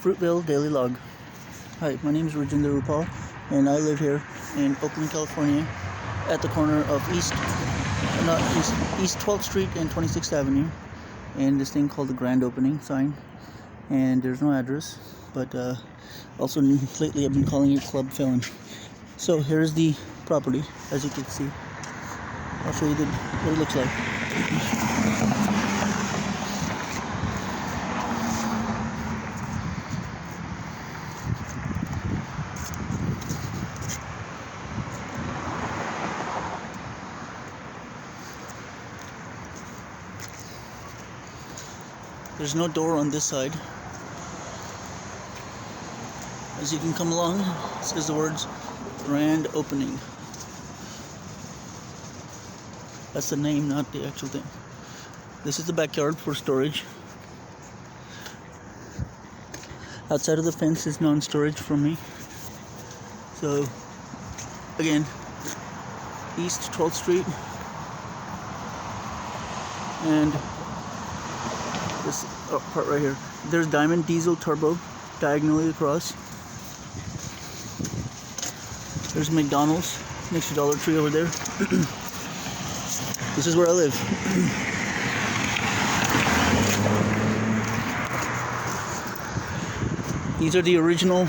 Fruitvale Daily Log. Hi, my name is Rajinder Uppal, and I live here in Oakland, California, at the corner of East 12th Street and 26th Avenue, and this thing called the Grand Opening sign. And there's no address, but also lately I've been calling it Club Felon. So here's the property, as you can see. I'll show you what it looks like. There's no door on this side. As you can come along, it says the words Grand Opening. That's the name, not the actual thing. This is the backyard for storage. Outside of the fence is non-storage for me. So, again, East 12th Street and this part right here. There's Diamond Diesel Turbo diagonally across. There's McDonald's next to Dollar Tree over there. This is where I live. These are the original,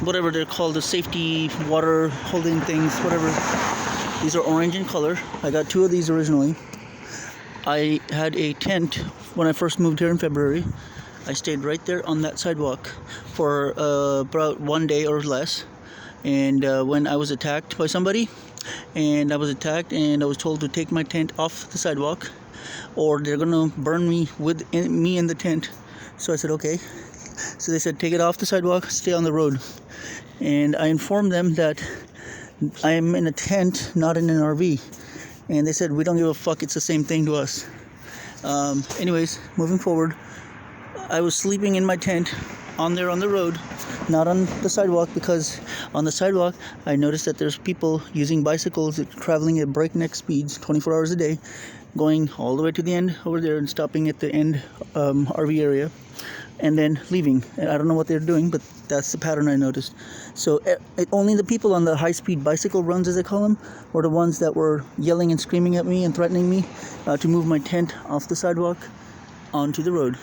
whatever they're called, the safety water holding things, whatever. These are orange in color. I got two of these originally. I had a tent when I first moved here in February. I stayed right there on that sidewalk for about 1 day or less. And when I was attacked by somebody, and I was told to take my tent off the sidewalk or they're gonna burn me with me in the tent. So I said okay. So they said take it off the sidewalk, stay on the road. And I informed them that I am in a tent, not in an RV. And they said we don't give a fuck, it's the same thing to us. Anyways, moving forward, I was sleeping in my tent on the road, not on the sidewalk, because on the sidewalk I noticed that there's people using bicycles traveling at breakneck speeds 24 hours a day, going all the way to the end over there and stopping at the end RV area and then leaving. And I don't know what they're doing, but that's the pattern I noticed. So only the people on the high-speed bicycle runs, as they call them, were the ones that were yelling and screaming at me and threatening me to move my tent off the sidewalk onto the road,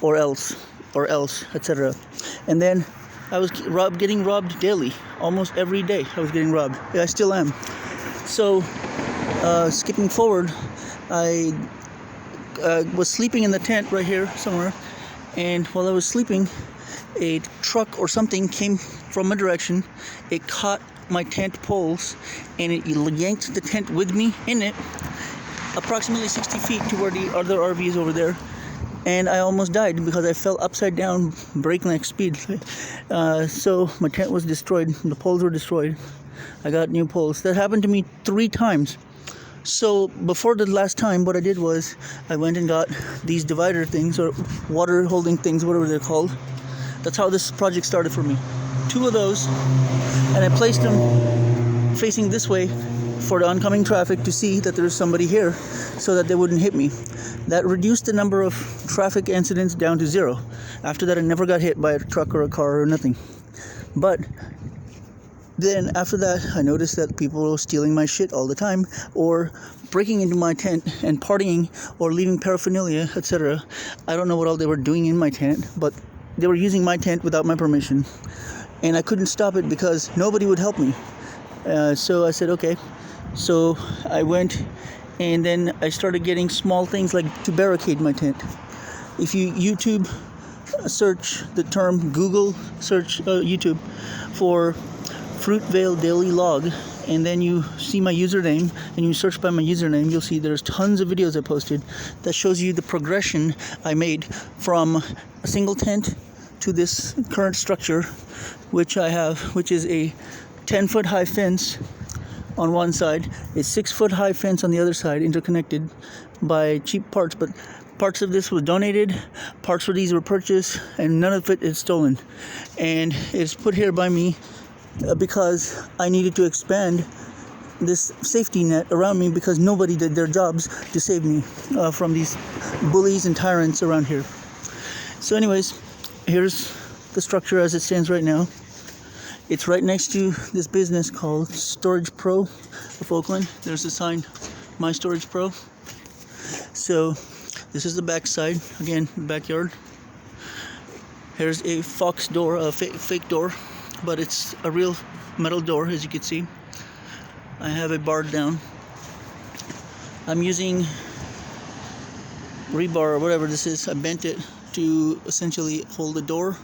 or else, etc. And then I was getting robbed daily. Almost every day I was getting robbed. Yeah, I still am. So, skipping forward, I was sleeping in the tent right here somewhere, and while I was sleeping, a truck or something came from a direction. It caught my tent poles, and it yanked the tent with me in it, approximately 60 feet to where the other RV is over there. And I almost died because I fell upside down, breakneck speed. So my tent was destroyed. The poles were destroyed. I got new poles. That happened to me 3 times. So before the last time, what I did was I went and got these divider things, or water holding things, whatever they're called. That's how this project started for me. 2 of those, and I placed them facing this way for the oncoming traffic to see that there's somebody here so that they wouldn't hit me. That reduced the number of traffic incidents down to 0. After that, I never got hit by a truck or a car or nothing. But then after that, I noticed that people were stealing my shit all the time, or breaking into my tent and partying, or leaving paraphernalia, etc. I don't know what all they were doing in my tent, but they were using my tent without my permission. And I couldn't stop it because nobody would help me. So I said, okay. So I went, and then I started getting small things like to barricade my tent. If you YouTube search the term, Google search YouTube for Fruitvale Daily Log, and then you see my username, and you search by my username, you'll see there's tons of videos I posted that shows you the progression I made from a single tent to this current structure, which I have, which is a 10-foot high fence on one side, a 6-foot high fence on the other side, interconnected by cheap parts, but parts of this was donated, parts of these were purchased, and none of it is stolen. And it's put here by me because I needed to expand this safety net around me because nobody did their jobs to save me from these bullies and tyrants around here. So anyways, here's the structure as it stands right now. It's right next to this business called Storage Pro of Oakland. There's a sign, My Storage Pro. So this is the back side, again, backyard. Here's a fox door, a fake door, but it's a real metal door, as you can see. I have it barred down. I'm using rebar or whatever this is. I bent it to essentially hold the door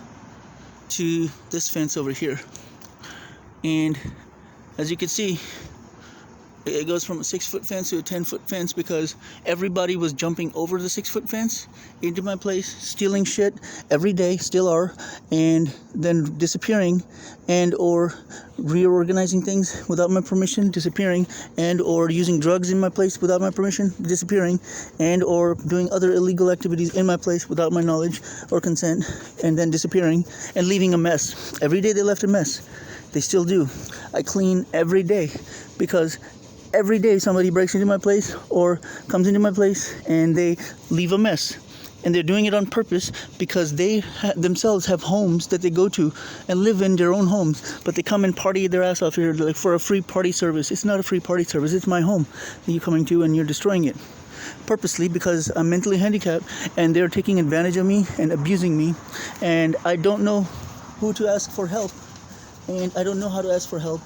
to this fence over here. And as you can see, it goes from a 6-foot fence to a 10-foot fence because everybody was jumping over the 6-foot fence into my place, stealing shit every day, still are, and then disappearing and or reorganizing things without my permission, disappearing, and or using drugs in my place without my permission, disappearing, and or doing other illegal activities in my place without my knowledge or consent, and then disappearing and leaving a mess. Every day they left a mess. They still do. I clean every day because every day somebody breaks into my place or comes into my place and they leave a mess. And they're doing it on purpose because they themselves have homes that they go to and live in their own homes. But they come and party their ass off here like for a free party service. It's not a free party service. It's my home that you're coming to and you're destroying it. Purposely because I'm mentally handicapped and they're taking advantage of me and abusing me. And I don't know who to ask for help. And I don't know how to ask for help.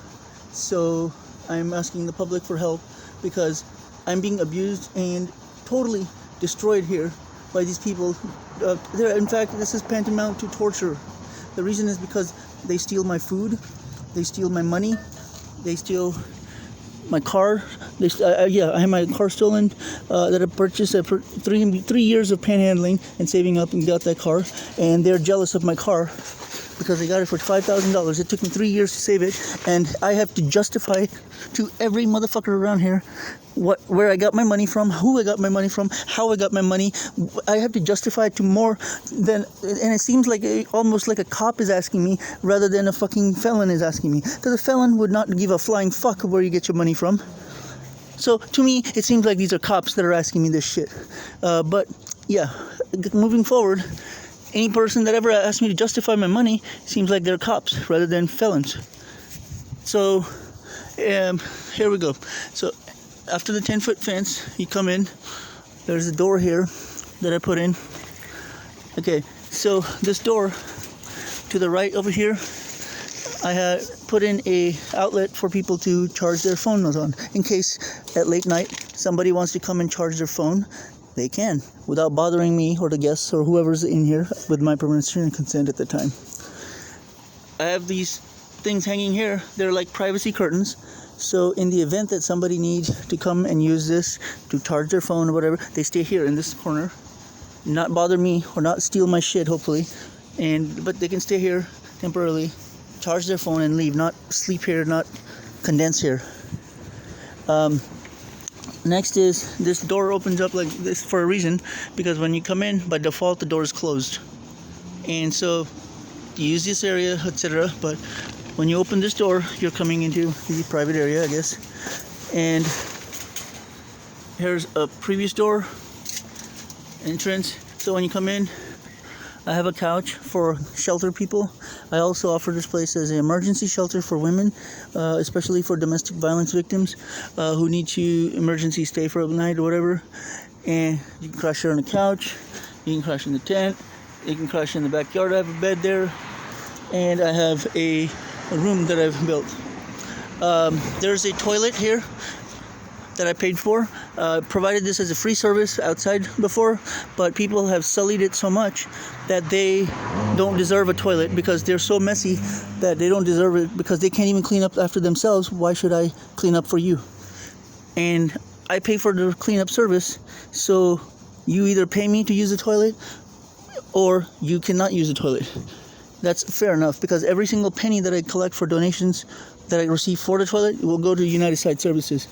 So I'm asking the public for help because I'm being abused and totally destroyed here by these people. In fact, this is tantamount to torture. The reason is because they steal my food, they steal my money, they steal my car. I had my car stolen that I purchased after 3 years of panhandling and saving up and got that car. And they're jealous of my car because I got it for $5,000. It took me 3 years to save it, and I have to justify to every motherfucker around here where I got my money from, who I got my money from, how I got my money. I have to justify it to more than, and it seems like almost like a cop is asking me rather than a fucking felon is asking me. Because a felon would not give a flying fuck where you get your money from. So to me, it seems like these are cops that are asking me this shit. But yeah, moving forward, any person that ever asked me to justify my money seems like they're cops rather than felons. So, here we go. So, after the 10-foot fence, you come in. There's a door here that I put in. Okay, so this door to the right over here, I had put in a outlet for people to charge their phones on. In case at late night somebody wants to come and charge their phone, they can, without bothering me or the guests or whoever's in here with my permission and consent at the time. I have these things hanging here. They're like privacy curtains. So in the event that somebody needs to come and use this to charge their phone or whatever, they stay here in this corner, not bother me or not steal my shit, hopefully. But they can stay here temporarily, charge their phone and leave, not sleep here, not condense here. Next is this door opens up like this for a reason, because when you come in, by default the door is closed, and so you use this area, etc. But when you open this door, you're coming into the private area, I guess. And here's a previous door entrance. So when you come in, I have a couch for shelter people. I also offer this place as an emergency shelter for women, especially for domestic violence victims who need to emergency stay for a night or whatever. And you can crash here on the couch, you can crash in the tent, you can crash in the backyard. I have a bed there, and I have a room that I've built. There's a toilet here that I paid for. Provided this as a free service outside before, but people have sullied it so much that they don't deserve a toilet because they're so messy that they don't deserve it because they can't even clean up after themselves. Why should I clean up for you? And I pay for the cleanup service, so you either pay me to use the toilet or you cannot use the toilet. That's fair enough, because every single penny that I collect for donations that I receive for the toilet will go to United Side Services.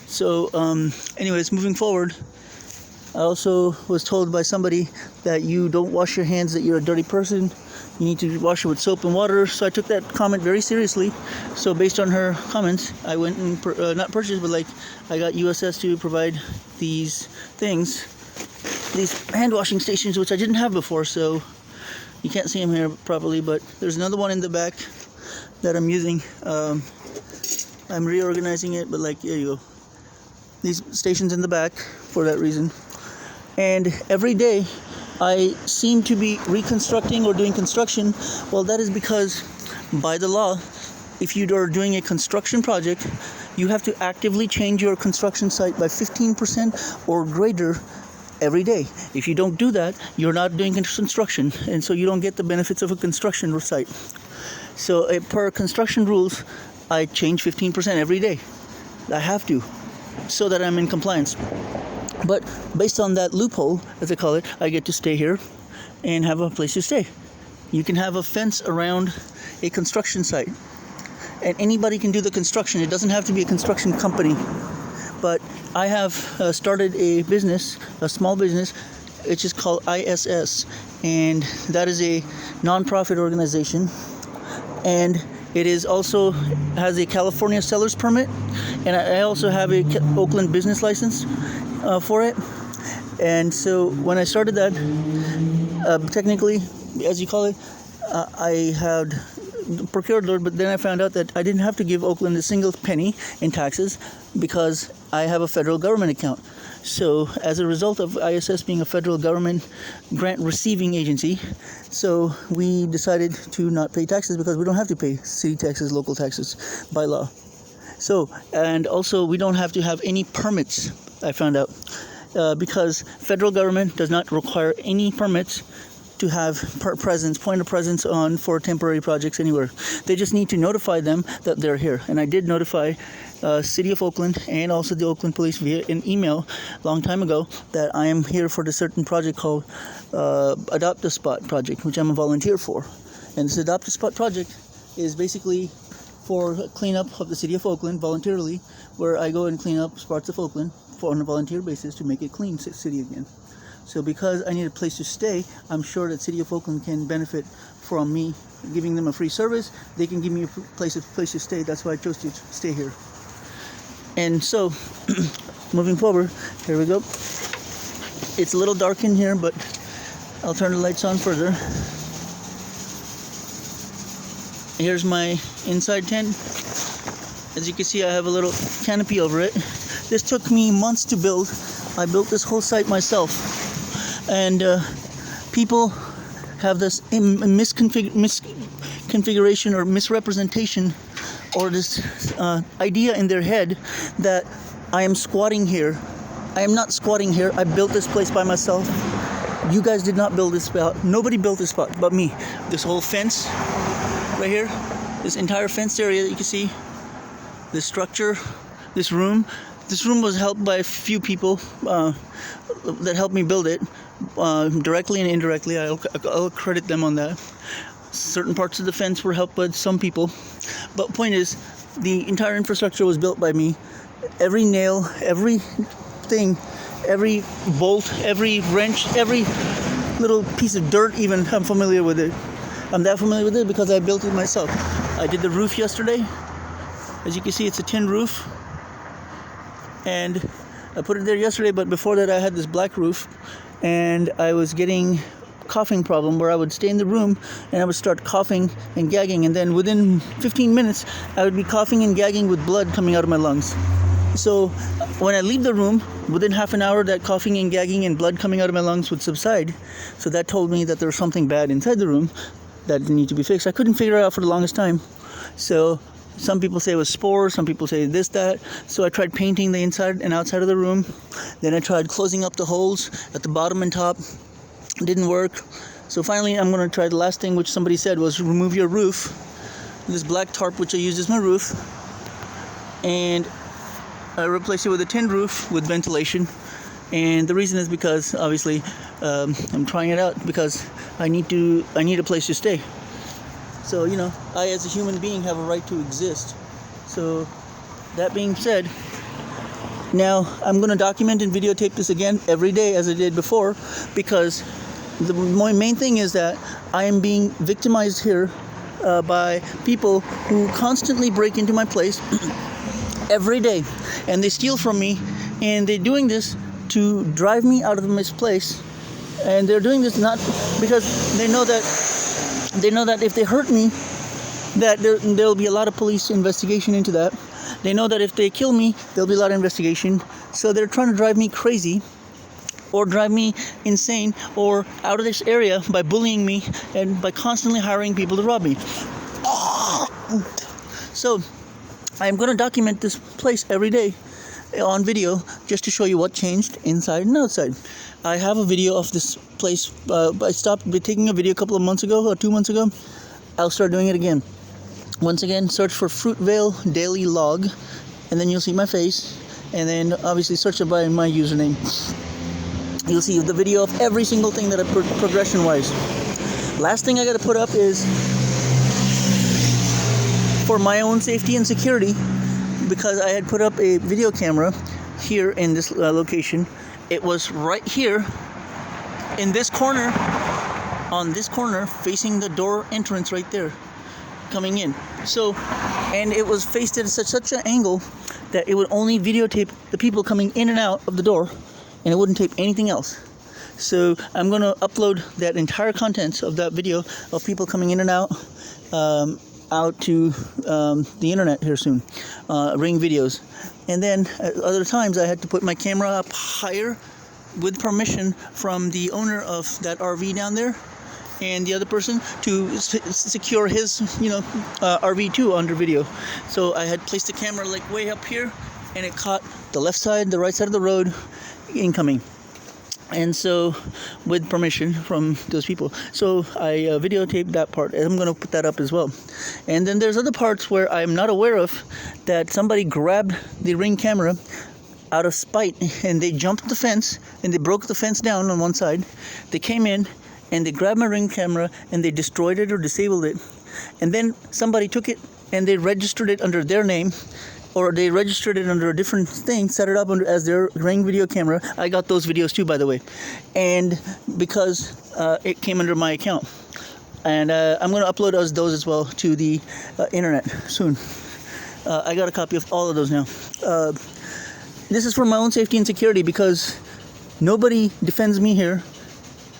So, anyways, moving forward, I also was told by somebody that you don't wash your hands, that you're a dirty person. You need to wash it with soap and water. So I took that comment very seriously. So based on her comments, I went and not purchased, but like I got USS to provide these things. these hand washing stations, which I didn't have before, so you can't see them here properly, but there's another one in the back that I'm using. I'm reorganizing it, but like, there you go. These stations in the back for that reason. And every day I seem to be reconstructing or doing construction. Well, that is because by the law, if you are doing a construction project, you have to actively change your construction site by 15% or greater every day. If you don't do that, you're not doing construction, and so you don't get the benefits of a construction site. So per construction rules, I change 15% every day. I have to, so that I'm in compliance. But based on that loophole, as I call it, I get to stay here and have a place to stay. You can have a fence around a construction site, and anybody can do the construction. It doesn't have to be a construction company. But I have started a business, a small business, which is called ISS, and that is a non-profit organization, and it is also has a California seller's permit, and I also have a Oakland business license for it. And so when I started that, technically, as you call it, I had procured it, but then I found out that I didn't have to give Oakland a single penny in taxes because I have a federal government account. So as a result of ISS being a federal government grant receiving agency, so we decided to not pay taxes because we don't have to pay city taxes, local taxes by law. So, and also we don't have to have any permits, I found out, because federal government does not require any permits to have point of presence on for temporary projects anywhere. They just need to notify them that they're here. And I did notify City of Oakland and also the Oakland Police via an email a long time ago that I am here for the certain project called Adopt a Spot project, which I'm a volunteer for. And this Adopt a Spot project is basically for cleanup of the City of Oakland voluntarily, where I go and clean up parts of Oakland on a volunteer basis to make it clean city again. So because I need a place to stay, I'm sure that City of Oakland can benefit from me giving them a free service. They can give me a place to stay. That's why I chose to stay here. And so, moving forward, here we go. It's a little dark in here, but I'll turn the lights on further. Here's my inside tent. As you can see, I have a little canopy over it. This took me months to build. I built this whole site myself. And people have this misconfiguration or misrepresentation or this idea in their head that I am squatting here. I am not squatting here. I built this place by myself. You guys did not build this spot. Nobody built this spot but me. This whole fence right here, this entire fenced area that you can see, this structure, this room was helped by a few people that helped me build it, directly and indirectly. I'll credit them on that. Certain parts of the fence were helped by some people, but point is, the entire infrastructure was built by me. Every nail, every thing, every bolt, every wrench, every little piece of dirt even, I'm familiar with it. I'm that familiar with it because I built it myself. I did the roof yesterday. As you can see, it's a tin roof. And I put it there yesterday, but before that I had this black roof, and I was getting coughing problem where I would stay in the room and I would start coughing and gagging, and then within 15 minutes I would be coughing and gagging with blood coming out of my lungs. So when I leave the room, within half an hour that coughing and gagging and blood coming out of my lungs would subside. So that told me that there was something bad inside the room that needed to be fixed. I couldn't figure it out for the longest time. So some people say it was spores, some people say this, that. So I tried painting the inside and outside of the room. Then I tried closing up the holes at the bottom and top. It didn't work. So finally I'm going to try the last thing, which somebody said was remove your roof. This black tarp, which I used as my roof. And I replaced it with a tin roof with ventilation. And the reason is because, obviously, I'm trying it out because I need a place to stay. So, I as a human being have a right to exist. So, that being said, now I'm going to document and videotape this again every day as I did before, because the main thing is that I am being victimized here by people who constantly break into my place every day, and they steal from me, and they're doing this to drive me out of this place, and they're doing this not because they know that if they hurt me, that there'll be a lot of police investigation into that. They know that if they kill me, there'll be a lot of investigation. So they're trying to drive me crazy or drive me insane or out of this area by bullying me and by constantly hiring people to rob me. So I'm going to document this place every day on video just to show you what changed inside and outside. I have a video of this place. I stopped taking a video a couple of months ago or 2 months ago. I'll start doing it again. Once again, search for Fruitvale Daily Log, and then you'll see my face, and then obviously search it by my username. You'll see the video of every single thing that I put progression-wise. Last thing I got to put up is for my own safety and security, because I had put up a video camera here in this location. It was right here in this corner, on this corner, facing the door entrance right there, coming in. So, and it was faced at such an angle that it would only videotape the people coming in and out of the door, and it wouldn't tape anything else. So I'm going to upload that entire contents of that video of people coming in and out to the internet here soon, Ring videos. And then at other times I had to put my camera up higher with permission from the owner of that RV down there and the other person to secure his RV too under video. So I had placed the camera like way up here, and it caught the left side, the right side of the road incoming. And so, with permission from those people. So I videotaped that part, and I'm going to put that up as well. And then there's other parts where I'm not aware of that somebody grabbed the Ring camera out of spite, and they jumped the fence, and they broke the fence down on one side. They came in, and they grabbed my Ring camera, and they destroyed it or disabled it. And then somebody took it, and they registered it under their name, or they registered it under a different thing, set it up under as their Ring video camera. I got those videos too, by the way. And because it came under my account. And I'm going to upload those as well to the internet soon. I got a copy of all of those now. This is for my own safety and security, because nobody defends me here.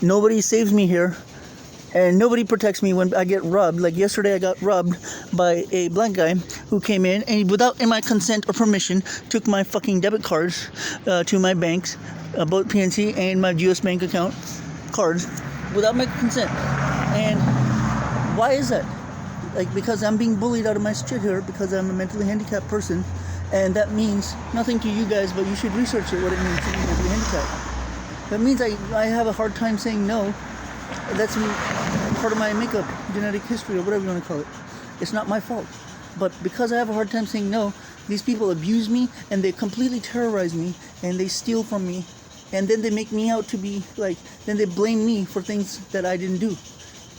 Nobody saves me here. And nobody protects me when I get robbed. Like yesterday, I got robbed by a black guy who came in and without my consent or permission took my fucking debit cards to my banks, both PNC and my US bank account cards, without my consent. And why is that? Like, because I'm being bullied out of my shit here because I'm a mentally handicapped person, and that means nothing to you guys, but you should research it, what it means to be mentally handicapped. That means I have a hard time saying no. That's part of my makeup, genetic history, or whatever you want to call it. It's not my fault. But because I have a hard time saying no, these people abuse me, and they completely terrorize me, and they steal from me, and then they make me out to be like, then they blame me for things that I didn't do,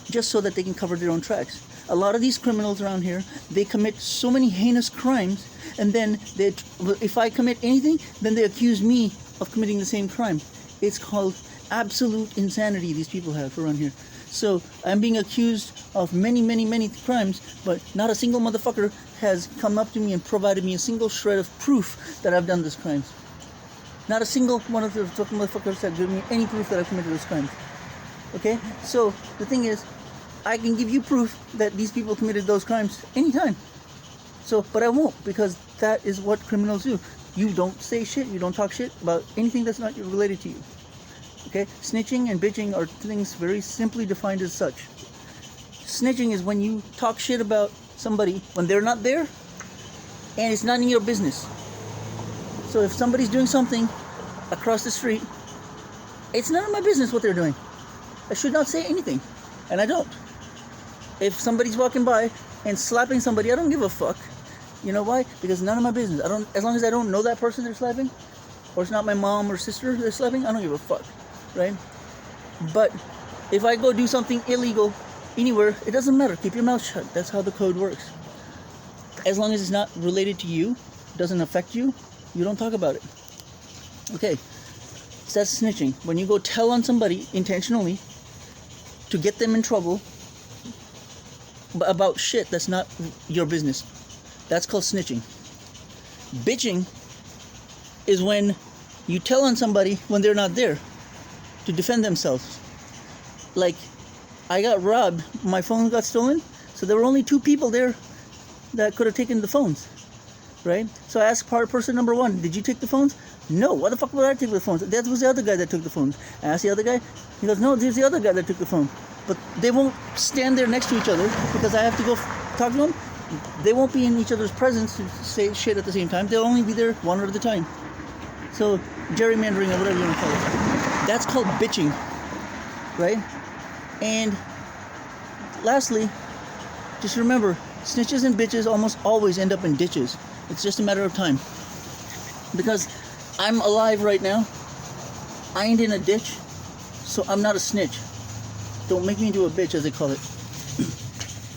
just so that they can cover their own tracks. A lot of these criminals around here, they commit so many heinous crimes, and then if I commit anything, then they accuse me of committing the same crime. It's called absolute insanity these people have around here. So I'm being accused of many, many, many crimes, but not a single motherfucker has come up to me and provided me a single shred of proof that I've done these crimes. Not a single one of the fucking motherfuckers have given me any proof that I've committed those crimes. Okay? So the thing is, I can give you proof that these people committed those crimes anytime. So, but I won't, because that is what criminals do. You don't say shit, you don't talk shit about anything that's not related to you. Okay, snitching and bitching are things very simply defined as such. Snitching is when you talk shit about somebody when they're not there, and it's none of your business. So if somebody's doing something across the street, it's none of my business what they're doing. I should not say anything, and I don't. If somebody's walking by and slapping somebody, I don't give a fuck. You know why? Because none of my business. I don't, as long as I don't know that person they're slapping, or it's not my mom or sister they're slapping, I don't give a fuck. Right? But if I go do something illegal anywhere, it doesn't matter. Keep your mouth shut. That's how the code works. As long as it's not related to you, doesn't affect you, you don't talk about it. Okay. So that's snitching. When you go tell on somebody intentionally to get them in trouble about shit that's not your business, that's called snitching. Bitching is when You tell on somebody when they're not there to defend themselves. Like, I got robbed, my phone got stolen, so there were only 2 people there that could have taken the phones, right? So I asked person number 1, did you take the phones? No, why the fuck would I take the phones? That was the other guy that took the phones. I asked the other guy, he goes, no, there's the other guy that took the phone. But they won't stand there next to each other because I have to go talk to them. They won't be in each other's presence to say shit at the same time. They'll only be there one at a time. So gerrymandering or whatever you want to call it. That's called bitching, right? And lastly, just remember, snitches and bitches almost always end up in ditches. It's just a matter of time. Because I'm alive right now. I ain't in a ditch, so I'm not a snitch. Don't make me into a bitch, as they call it.